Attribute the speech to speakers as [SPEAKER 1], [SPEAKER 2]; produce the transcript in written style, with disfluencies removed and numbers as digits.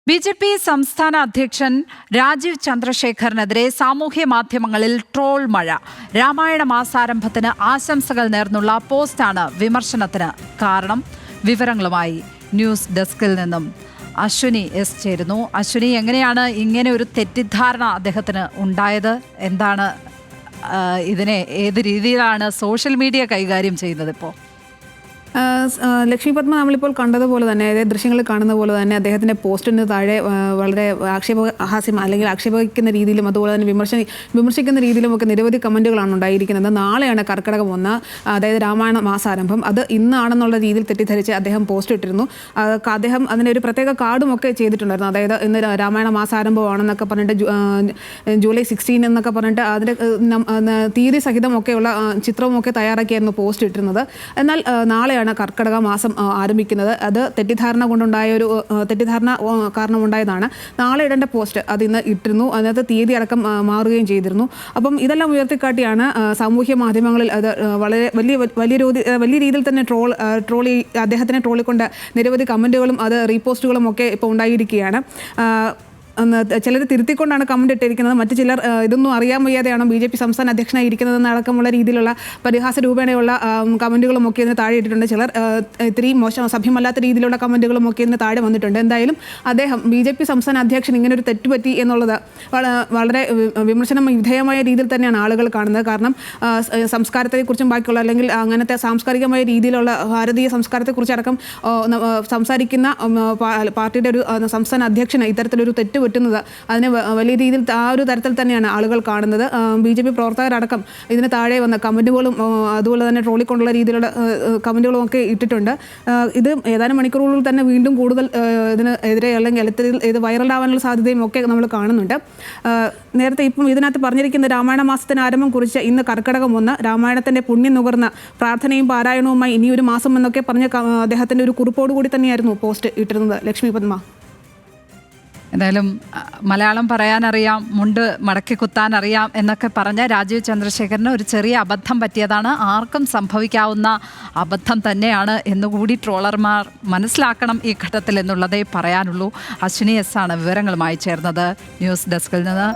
[SPEAKER 1] BJP. സംസ്ഥാന അധ്യക്ഷൻ രാജീവ് ചന്ദ്രശേഖറിനെതിരെ സാമൂഹ്യ മാധ്യമങ്ങളിൽ ട്രോൾ മഴ. രാമായണ മാസാരംഭത്തിന് ആശംസകൾ നേർന്നുള്ള പോസ്റ്റാണ് വിമർശനത്തിന് കാരണം. വിവരങ്ങളുമായി ന്യൂസ് ഡെസ്കിൽ നിന്നും അശ്വിനി എസ് ചേരുന്നു. അശ്വിനി, എങ്ങനെയാണ് ഇങ്ങനെ ഒരു തെറ്റിദ്ധാരണ അദ്ദേഹത്തിന് ഉണ്ടായത്? എന്താണ് ഇതിനെ ഏത് രീതിയിലാണ് സോഷ്യൽ മീഡിയ കൈകാര്യം ചെയ്യുന്നത് ഇപ്പോൾ?
[SPEAKER 2] ലക്ഷ്മി പത്മ നമ്മളിപ്പോൾ കണ്ടതുപോലെ തന്നെ, അതായത് ദൃശ്യങ്ങളിൽ കാണുന്ന പോലെ തന്നെ അദ്ദേഹത്തിൻ്റെ പോസ്റ്റിന് താഴെ വളരെ ആക്ഷേപഹാസ്യം അല്ലെങ്കിൽ ആക്ഷേപിക്കുന്ന രീതിയിലും അതുപോലെ തന്നെ വിമർശിക്കുന്ന രീതിയിലുമൊക്കെ നിരവധി കമൻറ്റുകളാണ് ഉണ്ടായിരിക്കുന്നത്. നാളെയാണ് കർക്കിടകം 1, അതായത് രാമായണ മാസാരംഭം. അത് ഇന്നാണെന്നുള്ള രീതിയിൽ തെറ്റിദ്ധരിച്ച് അദ്ദേഹം പോസ്റ്റ് ഇട്ടിരുന്നു. അദ്ദേഹം അതിന് ഒരു പ്രത്യേക കാർഡും ഒക്കെ ചെയ്തിട്ടുണ്ടായിരുന്നു. അതായത് ഇന്ന് രാമായണ മാസാരംഭമാണെന്നൊക്കെ പറഞ്ഞിട്ട് ജൂലൈ 16 എന്നൊക്കെ പറഞ്ഞിട്ട് അതിൻ്റെ തീയതി സഹിതമൊക്കെയുള്ള ചിത്രമൊക്കെ തയ്യാറാക്കിയായിരുന്നു പോസ്റ്റ് ഇട്ടിരുന്നത്. എന്നാൽ നാളെയാണ് കർക്കിടക മാസം ആരംഭിക്കുന്നത്. അത് തെറ്റിദ്ധാരണ കൊണ്ടുണ്ടായ ഒരു തെറ്റിദ്ധാരണ കാരണമുണ്ടായതാണ്. നാളെ ഇടേണ്ട പോസ്റ്റ് അത് ഇന്ന് ഇട്ടിരുന്നു. അതിനകത്ത് തീയതി അടക്കം മാറുകയും ചെയ്തിരുന്നു. അപ്പം ഇതെല്ലാം ഉയർത്തിക്കാട്ടിയാണ് സാമൂഹ്യ മാധ്യമങ്ങളിൽ അത് വളരെ വലിയ രീതിയിൽ തന്നെ അദ്ദേഹത്തിനെ ട്രോളിക്കൊണ്ട് നിരവധി കമൻറ്റുകളും അത് റീപോസ്റ്റുകളും ഒക്കെ ഇപ്പോൾ ഉണ്ടായിരിക്കുകയാണ്. ചിലർ തിരുത്തിക്കൊണ്ടാണ് കമൻറ്റ് ഇട്ടിരിക്കുന്നത്. മറ്റു ചിലർ ഇതൊന്നും അറിയാൻ വയ്യാതെയാണ് ബി.ജെ.പി. സംസ്ഥാന അധ്യക്ഷനായി ഇരിക്കുന്നതെന്ന് അടക്കമുള്ള രീതിയിലുള്ള പരിഹാസ രൂപേണയുള്ള കമൻറ്റുകളും ഒക്കെ ഇതിന് താഴെ ഇട്ടിട്ടുണ്ട്. ചിലർ ഇത്രയും സഭ്യമല്ലാത്ത രീതിയിലുള്ള കമൻറ്റുകളും ഒക്കെ ഇതിന് താഴെ വന്നിട്ടുണ്ട്. എന്തായാലും അദ്ദേഹം ബി.ജെ.പി. സംസ്ഥാന അധ്യക്ഷൻ ഇങ്ങനെ ഒരു തെറ്റുപറ്റി എന്നുള്ളത് വളരെ വിമർശനം വിധേയമായ രീതിയിൽ തന്നെയാണ് ആളുകൾ കാണുന്നത്. കാരണം സംസ്കാരത്തെക്കുറിച്ചും ബാക്കിയുള്ള അല്ലെങ്കിൽ അങ്ങനത്തെ സാംസ്കാരികമായ രീതിയിലുള്ള ഭാരതീയ സംസ്കാരത്തെക്കുറിച്ചടക്കം സംസാരിക്കുന്ന പാർട്ടിയുടെ ഒരു സംസ്ഥാന അധ്യക്ഷന് ഇത്തരത്തിലൊരു തെറ്റ് പറ്റുന്നത് അതിനെ വലിയ രീതിയിൽ ആ ഒരു തരത്തിൽ തന്നെയാണ് ആളുകൾ കാണുന്നത്. ബി.ജെ.പി. പ്രവർത്തകരടക്കം ഇതിന് താഴെ വന്ന കമൻറ്റുകളും അതുപോലെ തന്നെ ട്രോളിക്കൊണ്ടുള്ള രീതിയിലുള്ള കമൻറ്റുകളും ഒക്കെ ഇട്ടിട്ടുണ്ട്. ഇത് ഏതാനും മണിക്കൂറുകളിൽ തന്നെ വീണ്ടും കൂടുതൽ ഇതിന് എതിരെ അല്ലെങ്കിൽ ഇത് വൈറലാവാനുള്ള സാധ്യതയും ഒക്കെ നമ്മൾ കാണുന്നുണ്ട്. നേരത്തെ ഇപ്പം ഇതിനകത്ത് പറഞ്ഞിരിക്കുന്ന രാമായണ മാസത്തിന് ആരംഭം കുറിച്ച് ഇന്ന് കർക്കിടകം 1, രാമായണത്തിൻ്റെ പുണ്യം നുകർന്ന പ്രാർത്ഥനയും പാരായണവുമായി ഇനിയൊരു മാസം എന്നൊക്കെ പറഞ്ഞ അദ്ദേഹത്തിൻ്റെ ഒരു കുറിപ്പോടുകൂടി തന്നെയായിരുന്നു പോസ്റ്റ് ഇട്ടിരുന്നത്. ലക്ഷ്മി പത്മ,
[SPEAKER 1] എന്തായാലും മലയാളം പറയാനറിയാം, മുണ്ട് മടക്കി കുത്താൻ അറിയാം എന്നൊക്കെ പറഞ്ഞ രാജീവ് ചന്ദ്രശേഖരന് ഒരു ചെറിയ അബദ്ധം പറ്റിയതാണ്. ആർക്കും സംഭവിക്കാവുന്ന അബദ്ധം തന്നെയാണ് എന്നുകൂടി ട്രോളർമാർ മനസ്സിലാക്കണം ഈ ഘട്ടത്തിൽ എന്നുള്ളതേ പറയാനുള്ളൂ. അശ്വിനി എസ് ആണ് വിവരങ്ങളുമായി ചേർന്നത് ന്യൂസ് ഡെസ്കിൽ നിന്ന്.